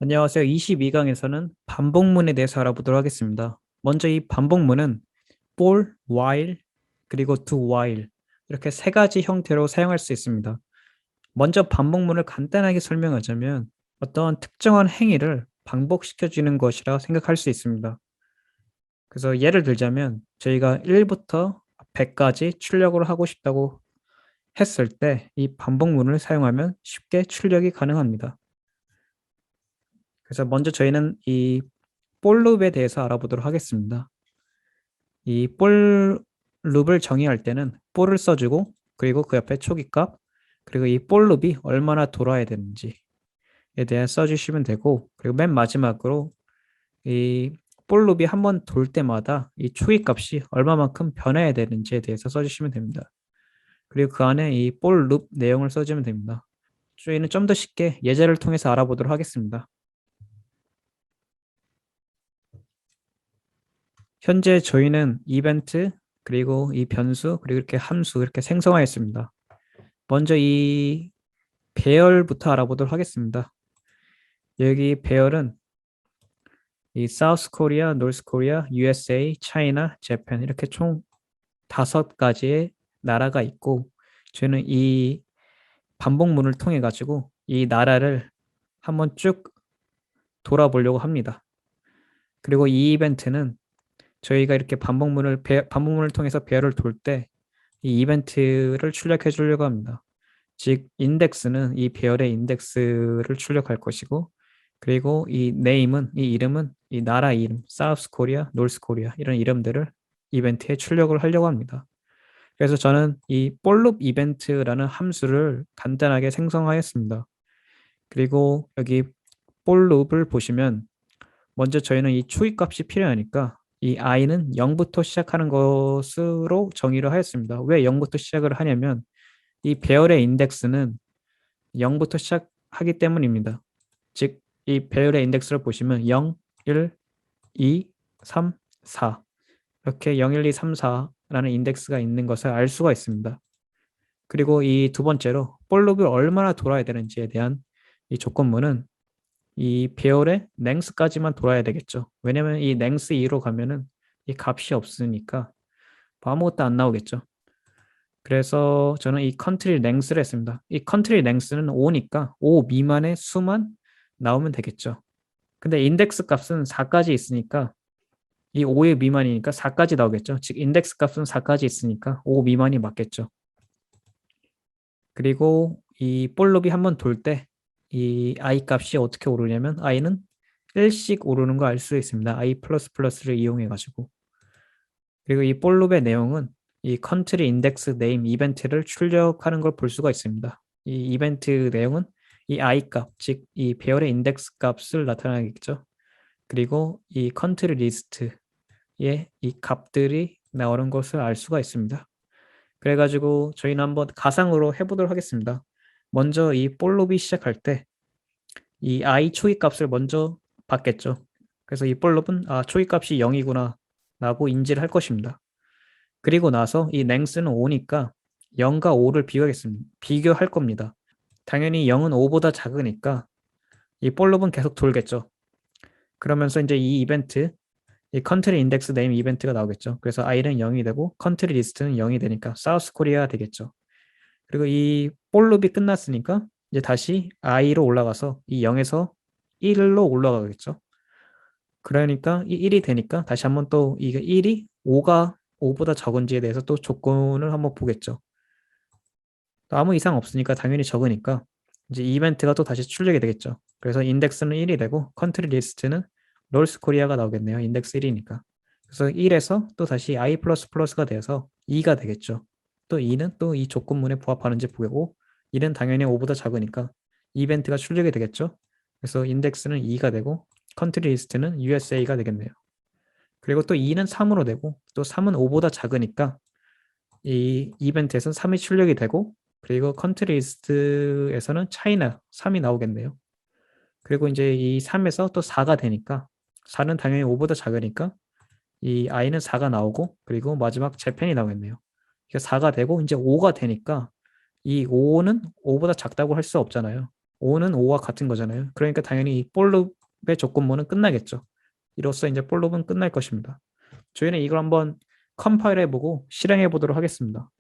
안녕하세요. 22강에서는 반복문에 대해서 알아보도록 하겠습니다. 먼저 이 반복문은 for, while, 그리고 to while 이렇게 세 가지 형태로 사용할 수 있습니다. 먼저 반복문을 간단하게 설명하자면 어떤 특정한 행위를 반복시켜주는 것이라 생각할 수 있습니다. 그래서 예를 들자면 저희가 1부터 100까지 출력을 하고 싶다고 했을 때 이 반복문을 사용하면 쉽게 출력이 가능합니다. 그래서 먼저 저희는 이 for 룹에 대해서 알아보도록 하겠습니다. 이 for 룹을 정의할 때는 for를 써주고 그리고 그 옆에 초기값 그리고 이 for 룹이 얼마나 돌아야 되는지에 대해 써주시면 되고 그리고 맨 마지막으로 이 for 룹이 한번 돌 때마다 이 초기값이 얼마만큼 변해야 되는지에 대해서 써주시면 됩니다. 그리고 그 안에 이 for 룹 내용을 써주면 됩니다. 저희는 좀 더 쉽게 예제를 통해서 알아보도록 하겠습니다. 현재 저희는 이벤트, 그리고 이 변수, 그리고 이렇게 함수 이렇게 생성하였습니다. 먼저 이 배열부터 알아보도록 하겠습니다. 여기 배열은 이 사우스 코리아, 노스 코리아, USA, 차이나, 재팬 이렇게 총 5가지의 나라가 있고 저는 이 반복문을 통해 가지고 이 나라를 한번 쭉 돌아보려고 합니다. 그리고 이 이벤트는 저희가 이렇게 반복문을 통해서 배열을 돌 때 이 이벤트를 출력해 주려고 합니다. 즉 인덱스는 이 배열의 인덱스를 출력할 것이고 그리고 이 name은 이 이름은 이 나라 이름, 사우스 코리아, 노스 코리아 이런 이름들을 이벤트에 출력을 하려고 합니다. 그래서 저는 이 볼룹 이벤트라는 함수를 간단하게 생성하였습니다. 그리고 여기 볼룹을 보시면 먼저 저희는 이 초기값이 필요하니까 이 i는 0부터 시작하는 것으로 정의를 하였습니다. 왜 0부터 시작을 하냐면 이 배열의 인덱스는 0부터 시작하기 때문입니다. 즉, 이 배열의 인덱스를 보시면 0, 1, 2, 3, 4 이렇게 0, 1, 2, 3, 4라는 인덱스가 있는 것을 알 수가 있습니다. 그리고 이 두 번째로 for 룹이 얼마나 돌아야 되는지에 대한 이 조건문은 이 배열의 length까지만 돌아야 되겠죠. 왜냐면 이 length 2로 가면은 이 값이 없으니까 아무것도 안 나오겠죠. 그래서 저는 이 country length를 했습니다. 이 country length는 5니까 5 미만의 수만 나오면 되겠죠. 근데 인덱스 값은 4까지 있으니까 이 5의 미만이니까 4까지 나오겠죠. 즉 인덱스 값은 4까지 있으니까 5 미만이 맞겠죠. 그리고 이 볼롭이 한번 돌 때 이 i 값이 어떻게 오르냐면 i는 1씩 오르는 거 알 수 있습니다. i 플러스 플러스를 이용해 가지고. 그리고 이 볼롭의 내용은 이 country index name 이벤트를 출력하는 걸 볼 수가 있습니다. 이 이벤트 내용은 이 i 값, 즉 이 배열의 인덱스 값을 나타내겠죠. 그리고 이 country list에 이 값들이 나오는 것을 알 수가 있습니다. 그래가지고 저희는 한번 가상으로 해보도록 하겠습니다. 먼저 이 볼롭이 시작할 때 이 i 초기 값을 먼저 받겠죠. 그래서 이 볼롭은 초기 값이 0이구나 라고 인지를 할 것입니다. 그리고 나서 이 length는 5니까 0과 5를 비교할 겁니다. 당연히 0은 5보다 작으니까 이 볼롭은 계속 돌겠죠. 그러면서 이제 이 이벤트, 이 컨트리 인덱스 네임 이벤트가 나오겠죠. 그래서 i는 0이 되고 컨트리 리스트는 0이 되니까 사우스 코리아가 되겠죠. 그리고 이 볼룹이 끝났으니까 이제 다시 i로 올라가서 이 0에서 1로 올라가겠죠. 그러니까 이 1이 되니까 다시 한번 또 이게 1이 5가 5보다 적은지에 대해서 또 조건을 한번 보겠죠. 아무 이상 없으니까 당연히 적으니까 이제 이벤트가 또 다시 출력이 되겠죠. 그래서 인덱스는 1이 되고 컨트리 리스트는 롤스 코리아가 나오겠네요. 인덱스 1이니까. 그래서 1에서 또 다시 i++가 돼서 2가 되겠죠. 또 2는 또 이 조건문에 부합하는지 보고 1은 당연히 5보다 작으니까 이벤트가 출력이 되겠죠. 그래서 인덱스는 2가 되고 컨트리 리스트는 USA가 되겠네요. 그리고 또 2는 3으로 되고 또 3은 5보다 작으니까 이 이벤트에서는 3이 출력이 되고 그리고 컨트리 리스트에서는 차이나 3이 나오겠네요. 그리고 이제 이 3에서 또 4가 되니까 4는 당연히 5보다 작으니까 이 i는 4가 나오고 그리고 마지막 재팬이 나오겠네요. 이게 4가 되고 이제 5가 되니까 이 5는 5보다 작다고 할 수 없잖아요. 5는 5와 같은 거잖아요. 그러니까 당연히 이 for loop의 조건문은 끝나겠죠. 이로써 이제 for loop은 끝날 것입니다. 저희는 이걸 한번 컴파일 해보고 실행해 보도록 하겠습니다.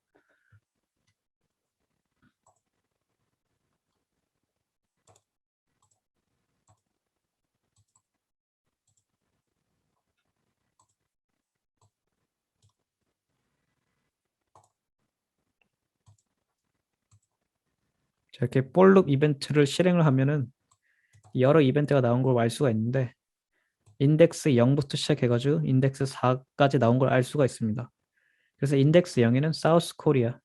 자, 이렇게 for loop 이벤트를 실행을 하면은 여러 이벤트가 나온 걸 알 수가 있는데 인덱스 0부터 시작해가지고 인덱스 4까지 나온 걸 알 수가 있습니다. 그래서 인덱스 0에는 사우스 코리아,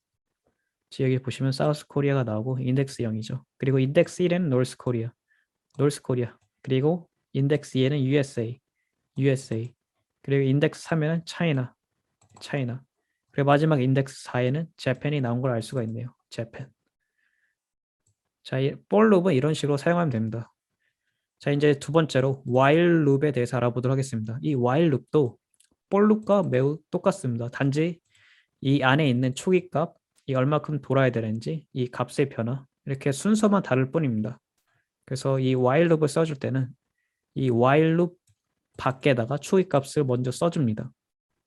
여기 보시면 사우스 코리아가 나오고 인덱스 0이죠. 그리고 인덱스 1에는 노스 코리아. 그리고 인덱스 2에는 USA. 그리고 인덱스 3에는 차이나. 그리고 마지막 인덱스 4에는 재팬이 나온 걸 알 수가 있네요. 재팬. 자, 이 for loop은 이런 식으로 사용하면 됩니다. 자, 이제 두 번째로 while loop에 대해서 알아보도록 하겠습니다. 이 while loop도 for loop과 매우 똑같습니다. 단지 이 안에 있는 초기값, 이 얼마큼 돌아야 되는지, 이 값의 변화, 이렇게 순서만 다를 뿐입니다. 그래서 이 while loop을 써줄 때는 이 while loop 밖에다가 초기값을 먼저 써줍니다.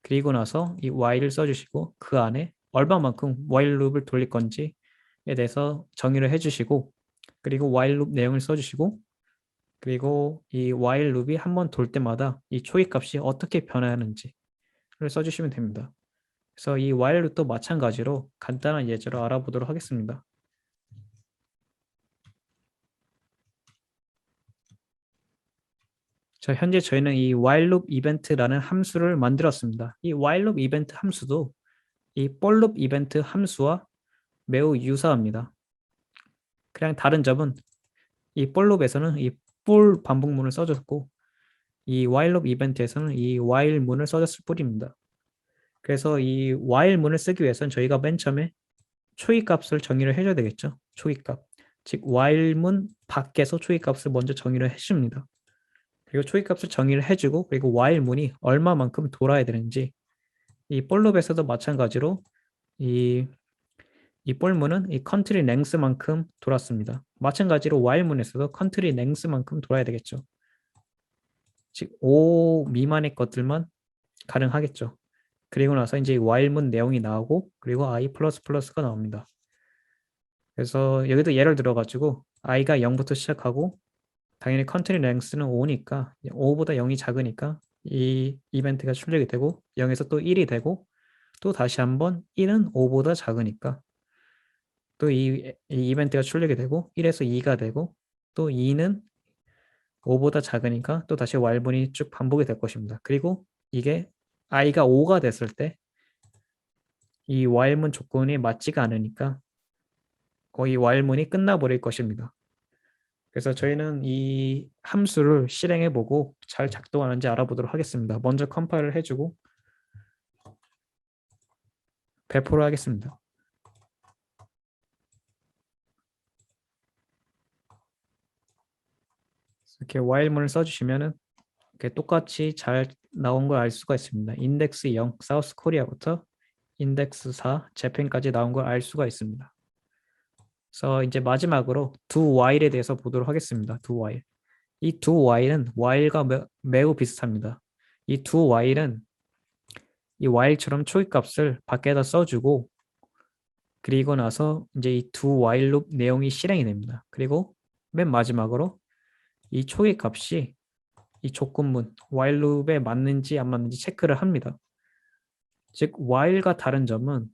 그리고 나서 이 while을 써주시고 그 안에 얼마만큼 while loop을 돌릴 건지에 대해서 정의를 해주시고 그리고 while loop 내용을 써주시고 그리고 이 while loop이 한 번 돌 때마다 이 초기값이 어떻게 변화하는지를 써주시면 됩니다. 그래서 이 while loop도 마찬가지로 간단한 예제로 알아보도록 하겠습니다. 자, 현재 저희는 이 while loop 이벤트라는 함수를 만들었습니다. 이 while loop 이벤트 함수도 이 for loop 이벤트 함수와 매우 유사합니다. 그냥 다른 점은 이 for loop에서는 이 for 반복문을 써줬고 이 while loop 이벤트에서는 이 while 문을 써줬을 뿐입니다. 그래서 이 while 문을 쓰기 위해서는 저희가 맨 처음에 초기값을 정의를 해줘야 되겠죠. 초기값. 즉 while 문 밖에서 초기값을 먼저 정의를 해줍니다. 그리고 초기값을 정의를 해주고 그리고 while 문이 얼마만큼 돌아야 되는지 이 for loop에서도 마찬가지로 이 for 문은 이 country length만큼 돌았습니다. 마찬가지로 while 문에서도 country length만큼 돌아야 되겠죠. 즉 5 미만의 것들만 가능하겠죠. 그리고 나서 이제 while 문 내용이 나오고 그리고 i++가 나옵니다. 그래서 여기도 예를 들어가지고 i가 0부터 시작하고 당연히 country length는 5니까 5보다 0이 작으니까 이 이벤트가 출력이 되고 0에서 또 1이 되고 또 다시 한번 1은 5보다 작으니까 또 이 이벤트가 출력이 되고 1에서 2가 되고 또 2는 5보다 작으니까 또 다시 while문이 쭉 반복이 될 것입니다. 그리고 이게 i가 5가 됐을 때 이 while문 조건이 맞지가 않으니까 거의 while문이 끝나버릴 것입니다. 그래서 저희는 이 함수를 실행해보고 잘 작동하는지 알아보도록 하겠습니다. 먼저 컴파일을 해주고 배포를 하겠습니다. 이렇게 while문을 써주시면은 이렇게 똑같이 잘 나온 걸 알 수가 있습니다. 인덱스 0 사우스 코리아부터 인덱스 4 재팬까지 나온 걸 알 수가 있습니다. 그래서 이제 마지막으로 do while에 대해서 보도록 하겠습니다. do while. 이 do while은 while과 매우 비슷합니다. 이 do while은 이 while처럼 초기값을 밖에다 써주고 그리고 나서 이제 이 do while loop 내용이 실행이 됩니다. 그리고 맨 마지막으로 이 초기값이 이 조건문 while loop에 맞는지 안 맞는지 체크를 합니다. 즉 while과 다른 점은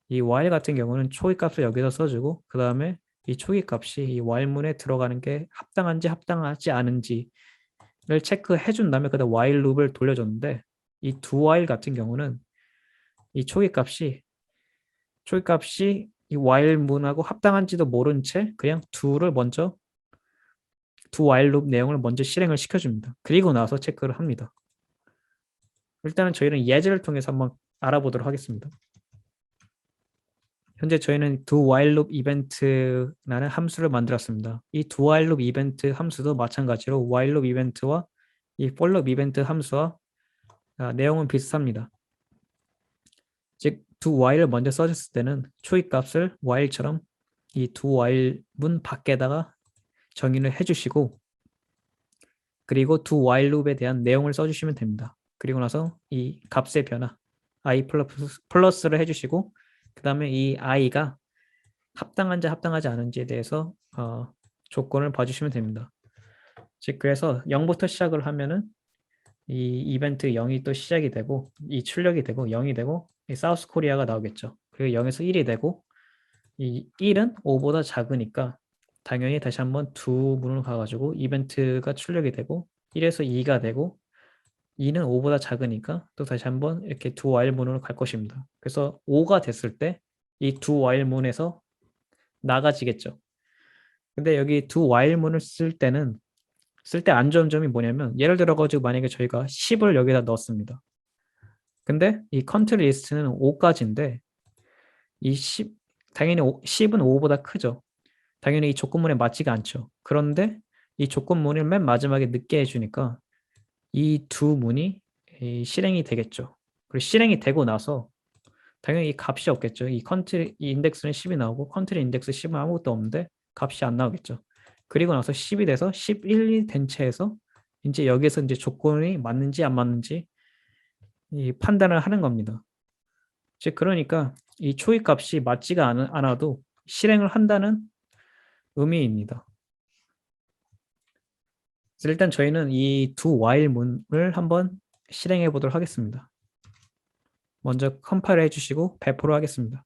이 while 같은 경우는 초기값을 여기다 써주고 그 다음에 이 초기값이 이 while문에 들어가는 게 합당한지 합당하지 않은지를 체크해 준 다음에 그다음 while loop을 돌려줬는데 이 do while 같은 경우는 이 초기값이 이 while문하고 합당한지도 모른 채 그냥 do를 먼저 do while loop 내용을 먼저 실행을 시켜줍니다. 그리고 나서 체크를 합니다. 일단은 저희는 예제를 통해서 한번 알아보도록 하겠습니다. 현재 저희는 do while loop 이벤트라는 함수를 만들었습니다. 이 do while loop 이벤트 함수도 마찬가지로 while loop 이벤트와 이 for loop 이벤트 함수와 내용은 비슷합니다. 즉 do while을 먼저 써줬을 때는 초기값을 while처럼 이 do while 문 밖에다가 정의를 해주시고 그리고 do while loop에 대한 내용을 써주시면 됩니다. 그리고 나서 이 값의 변화 i 플러스를 해주시고 그 다음에 이 i가 합당한지 합당하지 않은지에 대해서 조건을 봐주시면 됩니다. 즉 그래서 0부터 시작을 하면은 이 이벤트 0이 또 시작이 되고 이 출력이 되고 0이 되고 이 사우스 코리아가 나오겠죠. 그리고 0에서 1이 되고 이 1은 5보다 작으니까 당연히 다시 한번 두 문을 가가지고 이벤트가 출력이 되고 1에서 2가 되고 2는 5보다 작으니까 또 다시 한번 이렇게 두 while 문으로 갈 것입니다. 그래서 5가 됐을 때 이 두 while 문에서 나가지겠죠. 근데 여기 두 while 문을 쓸 때는 쓸 때 안 좋은 점이 뭐냐면 예를 들어 가지고 만약에 저희가 10을 여기다 넣었습니다. 근데 이 컨트리 리스트는 5까지인데 이 10, 당연히 10은 5보다 크죠. 당연히 이 조건문에 맞지가 않죠. 그런데 이 조건문을 맨 마지막에 늦게 해주니까 이 두 문이 실행이 되겠죠. 그리고 실행이 되고 나서 당연히 이 값이 없겠죠. 이 컨트리 이 인덱스는 10이 나오고 컨트리 인덱스 10은 아무것도 없는데 값이 안 나오겠죠. 그리고 나서 10이 돼서 11이 된 채에서 이제 여기서 이제 조건이 맞는지 안 맞는지 이 판단을 하는 겁니다. 즉 그러니까 이 초이 값이 맞지가 않아도 실행을 한다는 의미입니다. 그래서 일단 저희는 이 두 while 문을 한번 실행해 보도록 하겠습니다. 먼저 컴파일 해주시고 배포를 하겠습니다.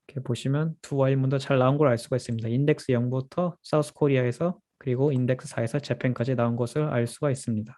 이렇게 보시면 두 while 문도 잘 나온 걸 알 수가 있습니다. 인덱스 0부터 사우스 코리아에서 그리고 인덱스 4에서 재팬까지 나온 것을 알 수가 있습니다.